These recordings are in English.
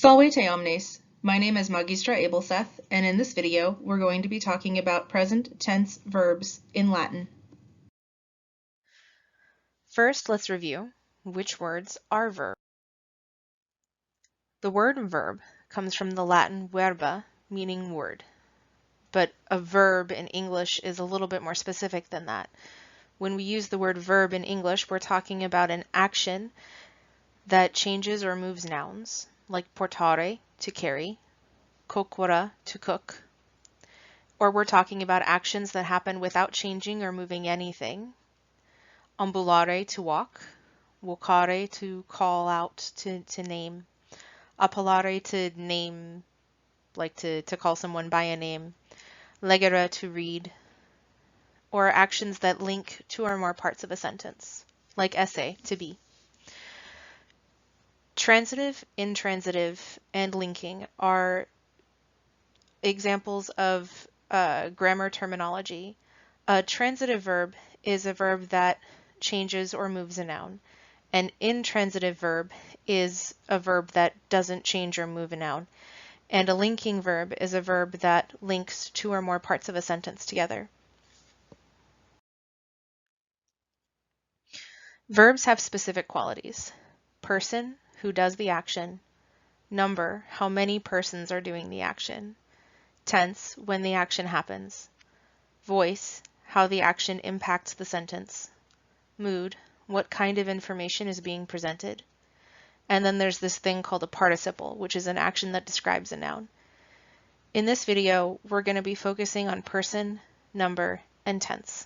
Salve te omnes! My name is Magistra Abelseth, and in this video we're going to be talking about present tense verbs in Latin. First, let's review which words are verbs. The word verb comes from the Latin verba, meaning word. But a verb in English is a little bit more specific than that. When we use the word verb in English, we're talking about an action that changes or moves nouns, like portare, to carry, cocere, to cook. Or we're talking about actions that happen without changing or moving anything. Ambulare, to walk, vocare, to call out, to name, appellare, to name, like to call someone by a name, legere, to read, or actions that link two or more parts of a sentence, like esse, to be. Transitive, intransitive, and linking are examples of grammar terminology. A transitive verb is a verb that changes or moves a noun. An intransitive verb is a verb that doesn't change or move a noun. And a linking verb is a verb that links two or more parts of a sentence together. Verbs have specific qualities. Person, who does the action. Number, how many persons are doing the action. Tense, when the action happens. Voice, how the action impacts the sentence. Mood, what kind of information is being presented. And then there's this thing called a participle, which is an action that describes a noun. In this video, we're going to be focusing on person, number, and tense.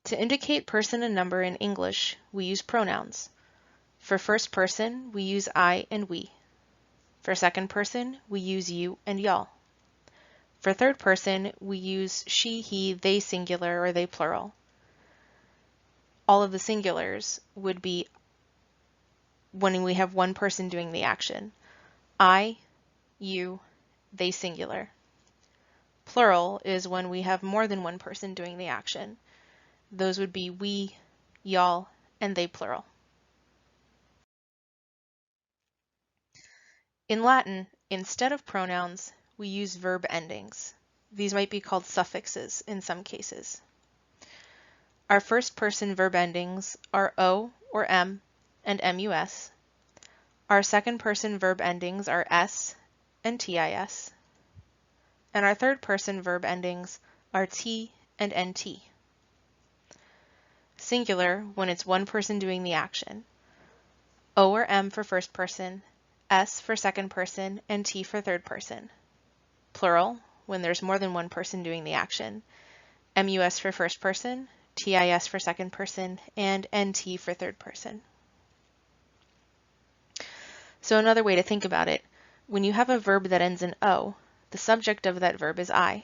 To indicate person and number in English, we use pronouns. For first person, we use I and we. For second person, we use you and y'all. For third person, we use she, he, they singular, or they plural. All of the singulars would be when we have one person doing the action. I, you, they singular. Plural is when we have more than one person doing the action. Those would be we, y'all, and they plural. In Latin, instead of pronouns, we use verb endings. These might be called suffixes in some cases. Our first person verb endings are O or M and MUS. Our second person verb endings are S and TIS. And our third person verb endings are T and NT. Singular when it's one person doing the action. O or M for first person, S for second person, and T for third person. Plural when there's more than one person doing the action. MUS for first person, TIS for second person, and NT for third person. So another way to think about it, when you have a verb that ends in O, the subject of that verb is I.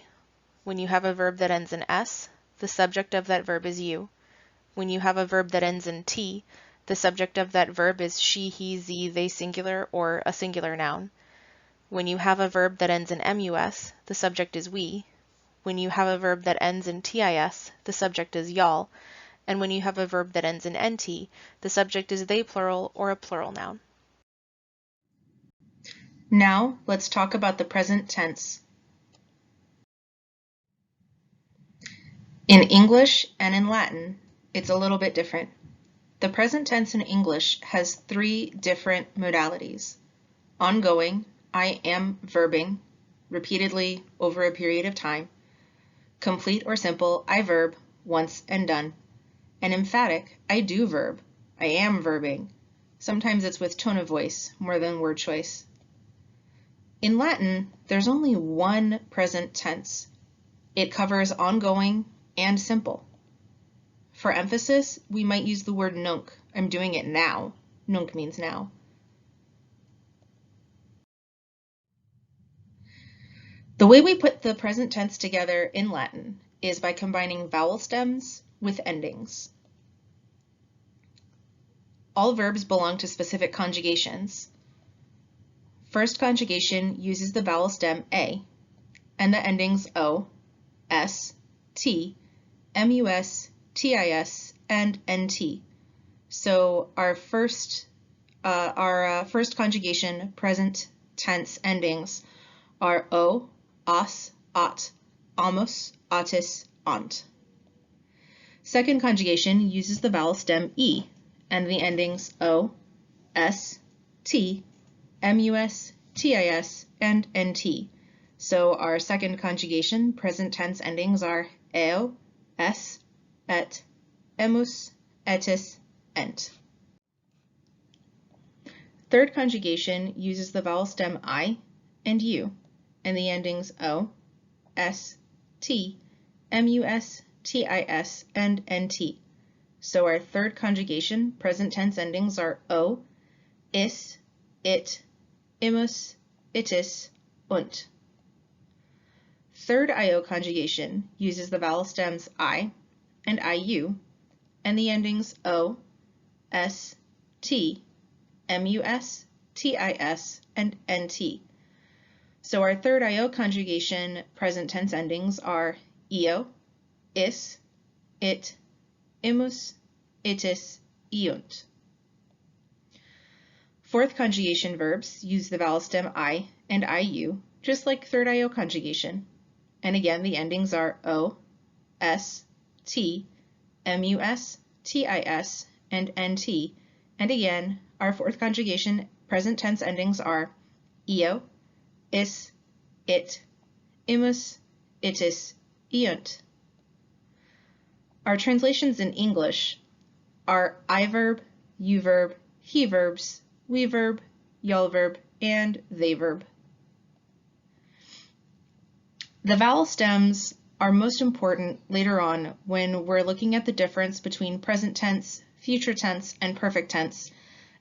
When you have a verb that ends in S, the subject of that verb is you. When you have a verb that ends in T, the subject of that verb is she, he, ze, they singular, or a singular noun. When you have a verb that ends in MUS, the subject is we. When you have a verb that ends in TIS, the subject is y'all. And when you have a verb that ends in NT, the subject is they plural or a plural noun. Now let's talk about the present tense. In English and in Latin, it's a little bit different. The present tense in English has three different modalities. Ongoing, I am verbing, repeatedly over a period of time. Complete or simple, I verb, once and done. And emphatic, I do verb, I am verbing. Sometimes it's with tone of voice more than word choice. In Latin, there's only one present tense. It covers ongoing and simple. For emphasis, we might use the word nunc. I'm doing it now. Nunc means now. The way we put the present tense together in Latin is by combining vowel stems with endings. All verbs belong to specific conjugations. First conjugation uses the vowel stem A and the endings O, S, T, MUS, TIS, and NT. So our first conjugation present tense endings are o, os, ot, amos, otis, ont. Second conjugation uses the vowel stem e and the endings o, s, t, mus, tis, and nt. So our second conjugation present tense endings are eo, s, et, emus, etis, ent. Third conjugation uses the vowel stem I and U and the endings O, S, T, mus, tis, and nt. So our third conjugation present tense endings are O, is, it, imus, itis, unt. Third IO conjugation uses the vowel stems I and IU and the endings O, S, T, mus, tis, and nt. So our third IO conjugation present tense endings are eo, is, it, imus, itis, iunt. Fourth conjugation verbs use the vowel stem I and IU, just like third IO conjugation. And again, the endings are O, S, T, mus, tis, and nt. And again, our fourth conjugation present tense endings are eo, is, it, imus, itis, iunt. Our translations in English are I verb, you verb, he verbs, we verb, y'all verb, and they verb. The vowel stems are most important later on when we're looking at the difference between present tense, future tense, and perfect tense,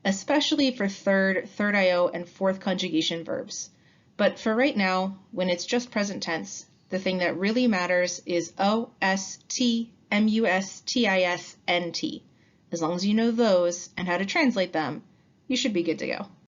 especially for third IO, and fourth conjugation verbs. But for right now, when it's just present tense, the thing that really matters is O, S, T, mus, tis, nt. As long as you know those and how to translate them, you should be good to go.